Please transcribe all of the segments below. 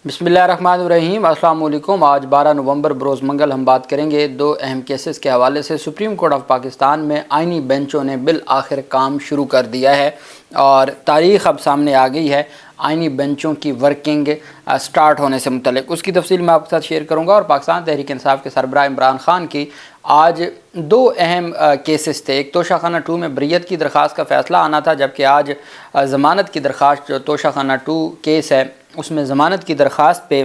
बिस्मिल्लाहिर्रहमानिर्रहीम। अस्सलाम वालेकुम। आज 12 नवंबर बरोज़ मंगल हम बात करेंगे दो अहम केसेस के हवाले से। सुप्रीम कोर्ट ऑफ पाकिस्तान में आइनी बेंचों ने बिल आखिर काम शुरू कर दिया है और तारीख़ अब सामने आ गई है आइनी बेंचों की वर्किंग स्टार्ट होने से मुतल्लिक। उसकी तफसील मैं आपके साथ शेयर करूँगा। और पाकिस्तान तहरीक इंसाफ के सरबराह इमरान खान की आज दो अहम केसेस थे। एक तोशाखाना 2 में बरीयत की दरख्वास्त का फ़ैसला आना था, जबकि आज ज़मानत की दरख्वास्त जो तोशाखाना 2 केस है उसमें ज़मानत की दरख्वास्त पे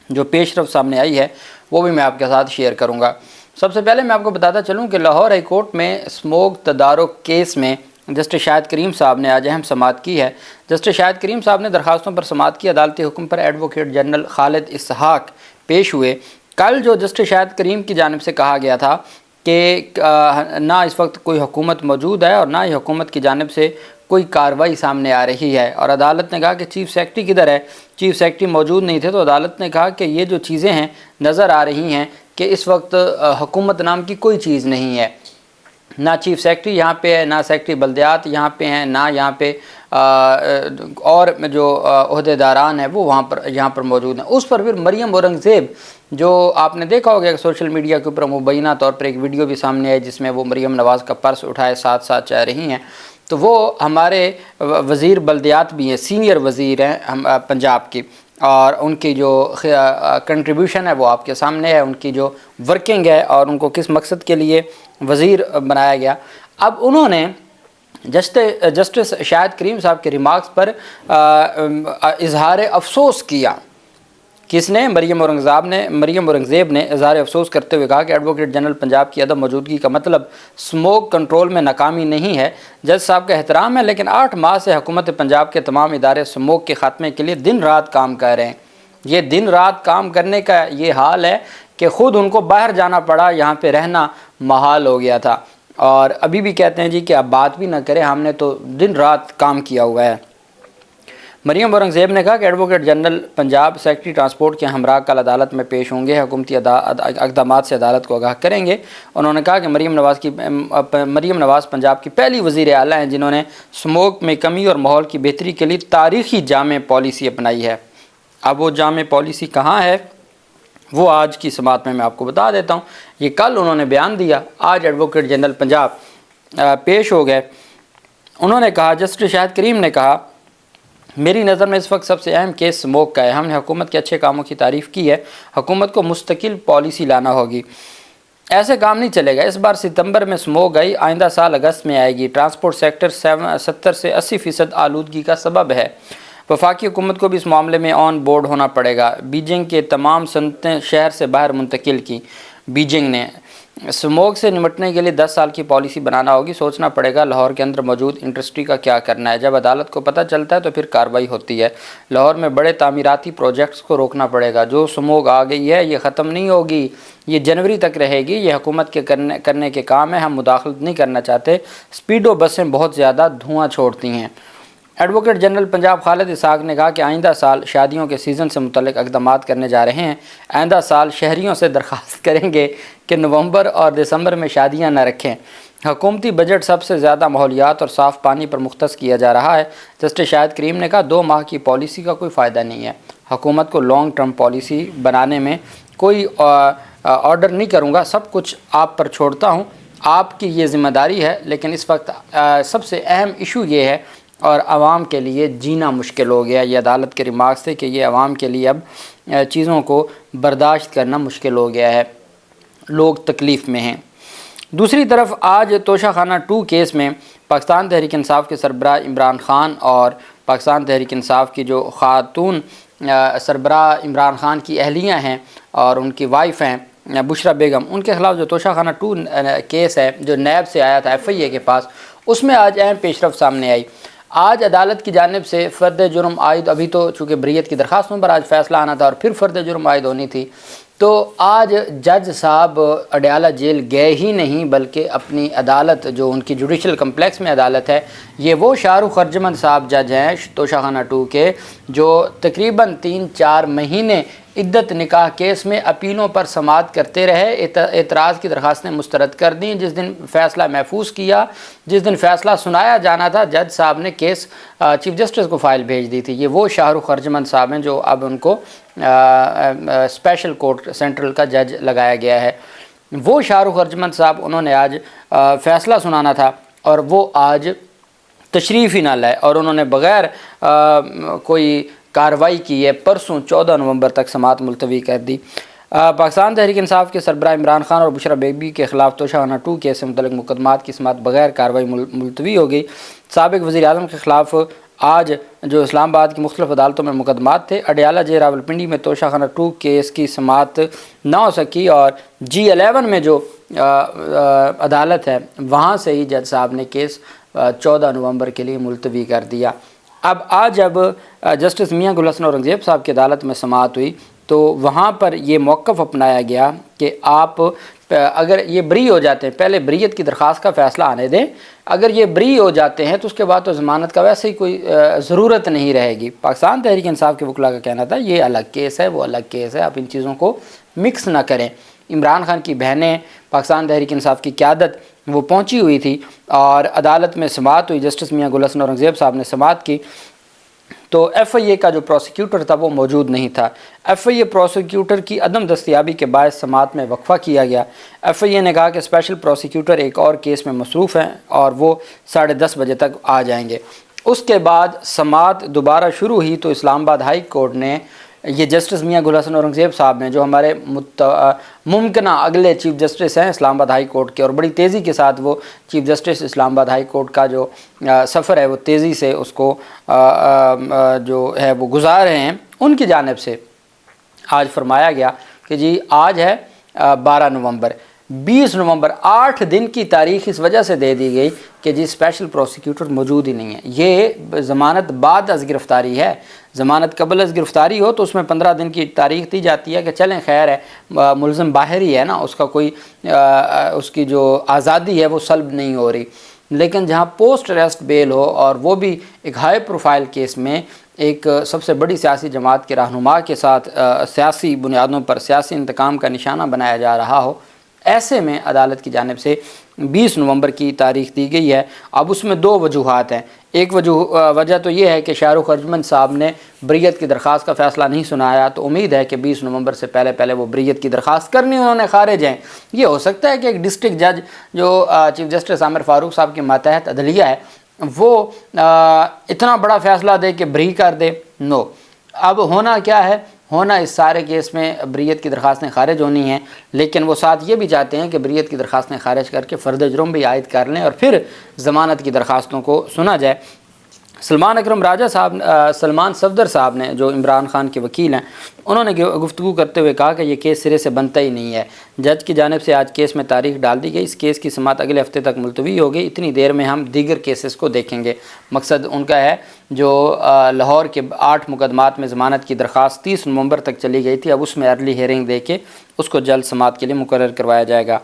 जो पेशरफ सामने आई है वो भी मैं आपके साथ शेयर करूँगा। सबसे पहले मैं आपको बताता चलूँ कि लाहौर हाई कोर्ट में स्मोक तदारुक केस में जस्टिस शाहिद करीम साहब ने आज अहम समाअत की है। जस्टिस शाहिद करीम साहब ने दरख्वास्तों पर समाअत की। अदालती हुक्म पर एडवोकेट जनरल खालिद इसहाक पेश हुए। कल जो जस्टिस शाहिद करीम की जानिब से कहा गया था कि ना इस वक्त कोई हुकूमत मौजूद है और ना ही हुकूमत की जानिब से कोई कार्रवाई सामने आ रही है, और अदालत ने कहा कि चीफ़ सेक्रेटरी किधर है, चीफ़ सेक्रेटरी मौजूद नहीं थे। तो अदालत ने कहा कि ये जो चीज़ें हैं नज़र आ रही हैं कि इस वक्त हुकूमत नाम की कोई चीज़ नहीं है, ना चीफ़ सेक्रेटरी यहाँ पे है, ना सेक्रेटरी बल्दियात यहाँ पे हैं, ना यहाँ पे और जो ओहदेदारान हैं वो यहाँ पर मौजूद हैं। उस पर फिर मरियम औरंगज़ेब, जो आपने देखा होगा सोशल मीडिया के ऊपर मुबैना तौर पर एक वीडियो भी सामने आई जिसमें वो मरियम नवाज़ का पर्स उठाए साथ साथ जा रही हैं। तो वो हमारे वज़ीर बल्दियात भी हैं, सीनियर वज़ीर हैं हम पंजाब की, और उनकी जो कंट्रीब्यूशन है वो आपके सामने है, उनकी जो वर्किंग है और उनको किस मकसद के लिए वज़ीर बनाया गया। अब उन्होंने जस्टिस शाहिद करीम साहब के रिमार्क्स पर इजहार अफसोस किया। किसने? मरियम औरंगज़ेब ने इज़हार अफसोस करते हुए कहा कि एडवोकेट जनरल पंजाब की अदम मौजूदगी का मतलब स्मोक कंट्रोल में नाकामी नहीं है। जज साहब का एहतराम है, लेकिन 8 माह से हुकूमत पंजाब के तमाम इदारे स्मोक के ख़ात्मे के लिए दिन रात काम कर रहे हैं। ये दिन रात काम करने का ये हाल है कि ख़ुद उनको बाहर जाना पड़ा, यहाँ पर रहना महाल हो गया था, और अभी भी कहते हैं जी कि अब बात भी ना करें, हमने तो दिन रात काम किया हुआ है। मरियम औरंगज़ेब ने कहा कि advocate general Punjab secretary transport के हमरा कल अदालत में पेश होंगे, हुकूमती इक़दाम से अदालत को आगाह करेंगे। उन्होंने कहा कि मरियम नवाज़ पंजाब की पहली वज़ीर आला हैं जिन्होंने स्मोक में कमी और माहौल की बेहतरी के लिए तारीख़ी जामे पॉलिसी अपनाई है। अब वो जामे पॉलिसी कहाँ है वो आज की समाअत में मैं आपको बता देता हूँ। ये कल उन्होंने बयान दिया, आज एडवोकेट जनरल पंजाब पेश हो गए। उन्होंने कहा, जस्टिस शाहिद करीम ने कहा, मेरी नज़र में इस वक्त सबसे अहम केस स्मोक का है। हमने हुकूमत के अच्छे कामों की तारीफ़ की है, हुकूमत को मुस्तकिल पॉलिसी लाना होगी। ऐसे काम नहीं चलेगा। इस बार सितंबर में स्मोक आई, आइंदा साल अगस्त में आएगी। ट्रांसपोर्ट सेक्टर 70 से 80% आलूदगी का सबब है। वफाकी हुकूमत को भी इस मामले में ऑन बोर्ड होना पड़ेगा। बीजिंग के तमाम सनतें शहर से बाहर मुंतकिल की। बीजिंग ने स्मोक से निपटने के लिए 10 साल की पॉलिसी बनाना होगी। सोचना पड़ेगा लाहौर के अंदर मौजूद इंडस्ट्री का क्या करना है। जब अदालत को पता चलता है तो फिर कार्रवाई होती है। लाहौर में बड़े तामीराती प्रोजेक्ट्स को रोकना पड़ेगा। जो स्मोक आ गई है ये ख़त्म नहीं होगी, ये जनवरी तक रहेगी। ये हुकूमत के करने के काम है, हम मुदाखलत नहीं करना चाहते। स्पीडो बसें बहुत ज़्यादा धुआँ छोड़ती हैं। एडवोकेट जनरल पंजाब खालिद इसहाक ने कहा कि आइंदा साल शादियों के सीज़न से मुतल्लिक इक़दाम करने जा रहे हैं। आइंदा साल शहरियों से दरख्वास्त करेंगे कि नवंबर और दिसंबर में शादियां न रखें। हुकूमती बजट सबसे ज़्यादा माहौलियात और साफ़ पानी पर मुख्तस किया जा रहा है। जस्टिस शाहिद करीम ने कहा, 2 माह की पॉलिसी का कोई फ़ायदा नहीं है। हुकूमत को लॉन्ग टर्म पॉलिसी बनाने में कोई ऑर्डर नहीं करूँगा, सब कुछ आप पर छोड़ता हूँ, आपकी ये ज़िम्मेदारी है। लेकिन इस वक्त सबसे अहम इशू ये है और आवाम के लिए जीना मुश्किल हो गया। ये अदालत के रिमार्क्स थे कि ये आवाम के लिए अब चीज़ों को बर्दाश्त करना मुश्किल हो गया है, लोग तकलीफ़ में हैं। दूसरी तरफ आज तोशाखाना 2 केस में पाकिस्तान तहरीक इंसाफ के सरबराह इमरान खान और पाकिस्तान तहरीक इंसाफ की जो ख़ातून सरबराह इमरान खान की अहलियाँ हैं और उनकी वाइफ हैं बुशरा बेगम, उनके ख़िलाफ़ जो तोशाखाना 2 केस है जो नैब से आया था FIA के पास, उसमें आज अहम पेशरफ सामने आई। आज अदालत की जानिब से फ़र्द जुर्म आयद, अभी तो चूँकि बरीयत की दरख्वास्तों पर आज फ़ैसला आना था और फिर फ़र्द जुर्म आयद होनी थी, तो आज जज साहब अडयाला जेल गए ही नहीं, बल्कि अपनी अदालत जो उनकी जुडिशल कम्प्लेक्स में अदालत है, ये वो शाहरुख अर्जमंद साहब जज हैं तोशाखाना 2 के, जो तकरीबन 3-4 महीने عدت نکاح کیس میں اپیلوں پر سماعت کرتے رہے، اعتراض کی درخواستیں مسترد کر دیں۔ جس دن فیصلہ محفوظ کیا، جس دن فیصلہ سنایا جانا تھا، جج صاحب نے کیس چیف جسٹس کو فائل بھیج دی تھی۔ یہ وہ شاہ رخ ارجمند صاحب ہیں جو اب ان کو اسپیشل کورٹ سینٹرل کا جج لگایا گیا ہے۔ وہ شاہ رخ ارجمند صاحب، انہوں نے آج فیصلہ سنانا تھا اور وہ آج تشریف ہی نہ لائے اور انہوں نے بغیر کوئی کارروائی کی ہے پرسوں 14 نومبر تک سماعت ملتوی کر دی۔ پاکستان تحریک انصاف کے سربراہ عمران خان اور بشرا بیبی کے خلاف توشہ خانہ 2 کیس سے متعلق مقدمات کی سماعت بغیر کارروائی ملتوی ہو گئی۔ سابق وزیر اعظم کے خلاف آج جو اسلام آباد کی مختلف عدالتوں میں مقدمات تھے، اڈیالہ جے راولپنڈی میں توشہ خانہ 2 کیس کی سماعت نہ ہو سکی اور G11 میں جو عدالت ہے وہاں سے ہی جج صاحب نے کیس 14 نومبر کے لیے ملتوی کر دیا۔ اب آج جب جسٹس میاں گل حسن اورنگزیب صاحب کی عدالت میں سماعت ہوئی تو وہاں پر یہ موقف اپنایا گیا کہ آپ اگر یہ بری ہو جاتے ہیں، پہلے بریت کی درخواست کا فیصلہ آنے دیں، اگر یہ بری ہو جاتے ہیں تو اس کے بعد تو ضمانت کا ویسے ہی کوئی ضرورت نہیں رہے گی۔ پاکستان تحریک انصاف کے وکلاء کا کہنا تھا یہ الگ کیس ہے، وہ الگ کیس ہے، آپ ان چیزوں کو مکس نہ کریں۔ عمران خان کی بہنیں، پاکستان تحریک انصاف کی قیادت وہ پہنچی ہوئی تھی اور عدالت میں سماعت ہوئی، جسٹس میاں گل حسن اورنگزیب صاحب نے سماعت کی تو ایف آئی اے کا جو پروسیکیوٹر تھا وہ موجود نہیں تھا۔ ایف آئی اے پروسیکیوٹر کی عدم دستیابی کے باعث سماعت میں وقفہ کیا گیا۔ ایف آئی اے نے کہا کہ اسپیشل پروسیکیوٹر ایک اور کیس میں مصروف ہیں اور وہ 10:30 بجے تک آ جائیں گے۔ اس کے بعد سماعت دوبارہ شروع ہوئی تو اسلام آباد ہائی کورٹ نے یہ جسٹس میاں گل حسن اورنگزیب صاحب نے جو ہمارے ممکنہ اگلے چیف جسٹس ہیں اسلام آباد ہائی کورٹ کے، اور بڑی تیزی کے ساتھ وہ چیف جسٹس اسلام آباد ہائی کورٹ کا جو سفر ہے وہ تیزی سے اس کو جو ہے وہ گزار رہے ہیں، ان کی جانب سے آج فرمایا گیا کہ جی آج ہے 12 نومبر، 20 نومبر 8 دن کی تاریخ اس وجہ سے دے دی گئی کہ جی اسپیشل پروسیکیوٹر موجود ہی نہیں ہے۔ یہ ضمانت بعد از گرفتاری ہے، ضمانت قبل از گرفتاری ہو تو اس میں 15 دن کی تاریخ دی جاتی ہے کہ چلیں خیر ہے، ملزم باہر ہی ہے نا، اس کا کوئی اس کی جو آزادی ہے وہ سلب نہیں ہو رہی۔ لیکن جہاں پوسٹ اریسٹ بیل ہو اور وہ بھی ایک ہائی پروفائل کیس میں ایک سب سے بڑی سیاسی جماعت کے رہنما کے ساتھ سیاسی بنیادوں پر سیاسی انتقام کا نشانہ بنایا جا رہا ہو، ایسے میں عدالت کی جانب سے 20 نومبر کی تاریخ دی گئی ہے۔ اب اس میں 2 وجوہات ہیں۔ ایک وجہ تو یہ ہے کہ شاہ رخ ارجمند صاحب نے بریت کی درخواست کا فیصلہ نہیں سنایا، تو امید ہے کہ 20 نومبر سے پہلے وہ بریت کی درخواست کرنی انہوں نے خارج ہیں۔ یہ ہو سکتا ہے کہ ایک ڈسٹرکٹ جج جو چیف جسٹس عامر فاروق صاحب کے ماتحت عدلیہ ہے وہ اتنا بڑا فیصلہ دے کہ بری کر دے، نو۔ اب ہونا کیا ہے، ہونا اس سارے کیس میں بریت کی درخواستیں خارج ہونی ہیں، لیکن وہ ساتھ یہ بھی چاہتے ہیں کہ بریت کی درخواستیں خارج کر کے فرد جرم بھی عائد کر لیں اور پھر ضمانت کی درخواستوں کو سنا جائے۔ سلمان اکرم راجہ صاحب، سلمان صفدر صاحب نے جو عمران خان کے وکیل ہیں، انہوں نے گفتگو کرتے ہوئے کہا کہ یہ کیس سرے سے بنتا ہی نہیں ہے۔ جج کی جانب سے آج کیس میں تاریخ ڈال دی گئی، اس کیس کی سماعت اگلے ہفتے تک ملتوی ہوگی، اتنی دیر میں ہم دیگر کیسز کو دیکھیں گے۔ مقصد ان کا ہے جو لاہور کے 8 مقدمات میں ضمانت کی درخواست 30 نومبر تک چلی گئی تھی، اب اس میں ارلی ہیئرنگ دے کے اس کو جلد سماعت کے لیے مقرر کروایا جائے گا۔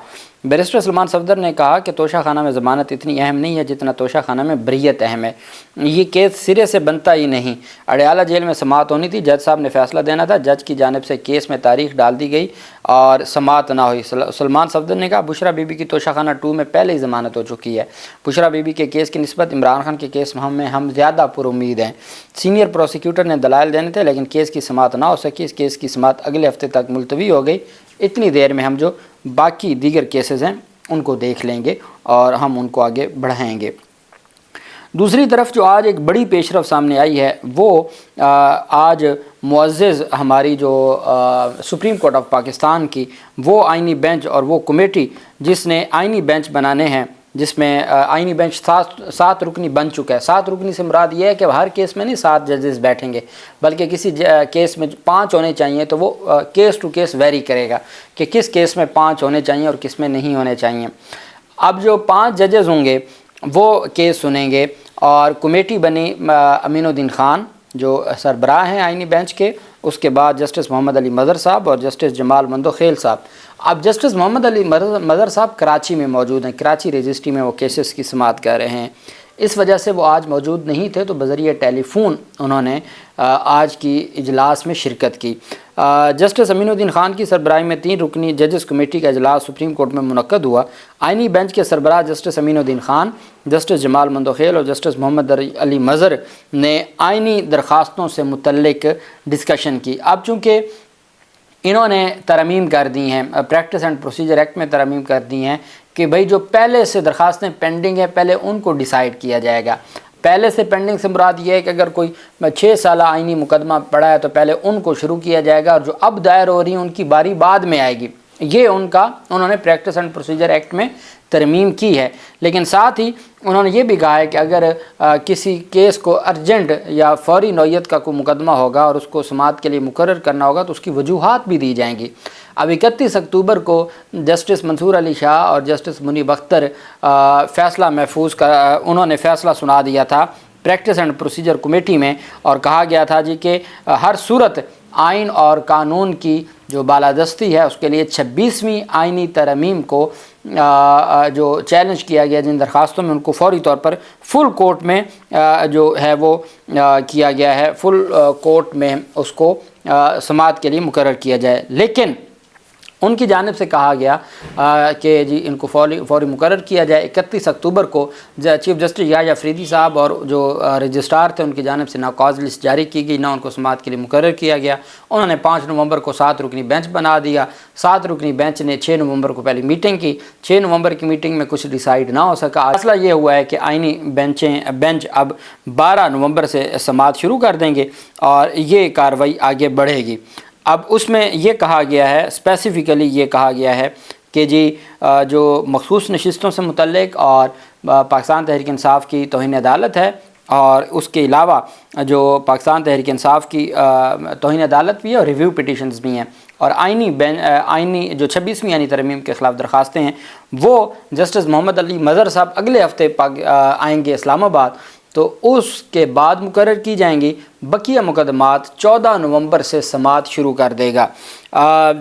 بیرسٹر سلمان صفدر نے کہا کہ توشہ خانہ میں ضمانت اتنی اہم نہیں ہے جتنا توشہ خانہ میں بریت اہم ہے، یہ کیس سرے سے بنتا ہی نہیں۔ اڈیالہ جیل میں سماعت ہونی تھی، جج صاحب نے فیصلہ دینا تھا، جج کی جانب سے کیس میں تاریخ ڈال دی گئی اور سماعت نہ ہوئی۔ سلمان صفدر نے کہا بشرا بی بی کی توشہ خانہ 2 میں پہلے ہی ضمانت ہو چکی ہے، بشرا بی بی کے کیس کی نسبت عمران خان کے کیس میں ہم زیادہ پر امید ہیں۔ سینئر پروسیکیوٹر نے دلائل دینے تھے لیکن کیس کی سماعت نہ ہو سکی، اس کیس کی سماعت اگلے ہفتے تک ملتوی ہو گئی، اتنی دیر میں ہم جو باقی دیگر کیسز ہیں ان کو دیکھ لیں گے اور ہم ان کو آگے بڑھائیں گے۔ دوسری طرف جو آج ایک بڑی پیش رفت سامنے آئی ہے وہ آج معزز ہماری جو سپریم کورٹ آف پاکستان کی وہ آئینی بینچ اور وہ کمیٹی جس نے آئینی بینچ بنانے ہیں، جس میں آئینی بینچ 7 رکنی بن چکا ہے۔ 7 رکنی سے مراد یہ ہے کہ ہر کیس میں نہیں 7 ججز بیٹھیں گے، بلکہ کسی کیس میں 5 ہونے چاہیے، تو وہ کیس ٹو کیس ویری کرے گا کہ کس کیس میں 5 ہونے چاہیے اور کس میں نہیں ہونے چاہیے۔ اب جو 5 ججز ہوں گے وہ کیس سنیں گے اور کمیٹی بنی امین الدین خان جو سربراہ ہیں آئینی بینچ کے، اس کے بعد جسٹس محمد علی مظہر صاحب اور جسٹس جمال مندوخیل صاحب۔ اب جسٹس محمد علی مظہر صاحب کراچی میں موجود ہیں، کراچی رجسٹری میں وہ کیسز کی سماعت کر رہے ہیں، اس وجہ سے وہ آج موجود نہیں تھے، تو بذریعہ ٹیلی فون انہوں نے آج کی اجلاس میں شرکت کی۔ जस्टिस अमीनुद्दीन खान की सरबराही में 3 रुकनी जजेस कमेटी का इजलास सुप्रीम कोर्ट में मुनक्कद हुआ। आइनी बेंच के सरबराह जस्टिस अमीनुद्दीन खान, जस्टिस जमाल मंदोखेल और जस्टिस मोहम्मद अली मज़र ने आइनी दरख्वास्तों से मुतल्लिक डिस्कशन की। अब चूँकि इन्होंने तरमीम कर दी हैं, प्रैक्टिस एंड प्रोसीजर एक्ट में तरमीम कर दी हैं कि भाई जो पहले से दरख्वास्तें पेंडिंग है पहले उनको डिसाइड किया जाएगा। पहले से पेंडिंग से मुराद ये है कि अगर कोई 6 साल आइनी मुकदमा पड़ा है तो पहले उनको शुरू किया जाएगा और जो अब दायर हो रही हैं उनकी बारी बाद में आएगी। ये उन्होंने प्रैक्टिस एंड प्रोसीजर एक्ट में तरमीम की है। लेकिन साथ ही उन्होंने ये भी कहा है कि अगर किसी केस को अर्जेंट या फौरी नौयत का कोई मुकदमा होगा और उसको समाअत के लिए मुकर्रर करना होगा तो उसकी वजूहात भी दी जाएंगी। अब 31 अक्टूबर को जस्टिस मंसूर अली शाह और जस्टिस मुनीब अख्तर फ़ैसला महफूज का उन्होंने फ़ैसला सुना दिया था प्रैक्टिस एंड प्रोसीजर कमेटी में, और कहा गया था जी कि हर सूरत आइन और कानून की जो बालादस्ती है उसके लिए 26वीं आइनी तरमीम को जो चैलेंज किया गया जिन दरखास्तों में उनको फौरी तौर पर फुल कोर्ट में जो है वो किया गया है, फुल कोर्ट में उसको समाअत के लिए मुकर्रर किया जाए। लेकिन उनकी जानिब से कहा गया कि जी इनको फौरी मुकर्रर किया जाए। 31 अक्टूबर को चीफ जस्टिस याह्या अफरीदी साहब और जो रजिस्ट्रार थे उनकी जानिब से ना कॉज लिस्ट जारी की गई, ना उनको समाअत के लिए मुकर्रर किया गया। उन्होंने 5 नवंबर को 7 रुकनी बेंच बना दिया। 7 रुकनी बेंच ने 6 नवंबर को पहली मीटिंग की। 6 नवंबर की मीटिंग में कुछ डिसाइड ना हो सका। मसला ये हुआ है कि आइनी बेंच अब 12 नवंबर से समाअत शुरू कर देंगे और ये कार्रवाई आगे बढ़ेगी। अब उसमें ये कहा गया है, स्पेसिफ़िकली ये कहा गया है कि जी जो मखसूस नशिस्तों से मुतल्लिक और पाकिस्तान तहरीक इंसाफ की तौहीन अदालत है और उसके अलावा जो पाकिस्तान तहरीक इंसाफ की तौहीन अदालत भी है और रिव्यू पिटिशन्स भी हैं और आइनी जो 26वीं आइनी तरमीम के ख़िलाफ़ दरख्वास्तें हैं वो जस्टिस मोहम्मद अली मज़र साहब अगले हफ़्ते आएंगे इस्लामाबाद, तो उसके बाद मुकर्रर की जाएंगी। बकिया मुकदमात 14 नवंबर से समाअत शुरू कर देगा।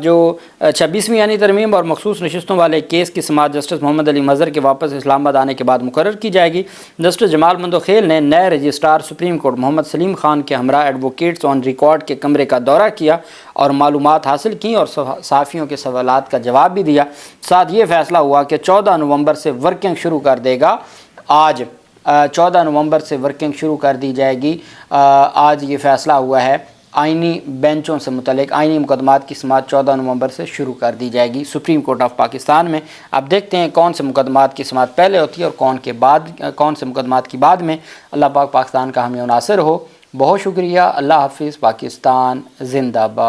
जो 26वीं यानी तरमीम और मखसूस नशिस्तों वाले केस की समाअत जस्टिस मोहम्मद अली मज़र के वापस इस्लामाबाद आने के बाद मुकर्रर की जाएगी। जस्टिस जमाल मंदोखेल ने नए registrar supreme court Mohammad Salim Khan के हमरा एडवोकेट्स ऑन रिकॉर्ड के कमरे का दौरा किया और मालूमात हासिल की और सहाफ़ियों के सवालात का जवाब भी दिया। साथ ये फ़ैसला हुआ कि 14 नवंबर से वर्किंग शुरू कर देगा। आज 14 नवंबर से वर्किंग शुरू कर दी जाएगी। आज ये फ़ैसला हुआ है आइनी बेंचों से मुतल्लिक आइनी मुकदमात की समाअत 14 नवंबर से शुरू कर दी जाएगी सुप्रीम कोर्ट ऑफ पाकिस्तान में। अब देखते हैं कौन से मुकदमात की समाअत पहले होती है और कौन से मुकदमात की बाद में। अल्लाह पाक पाकिस्तान का हामी नासिर हो। बहुत शुक्रिया। अल्लाह हाफिज़। पाकिस्तान जिंदाबाद।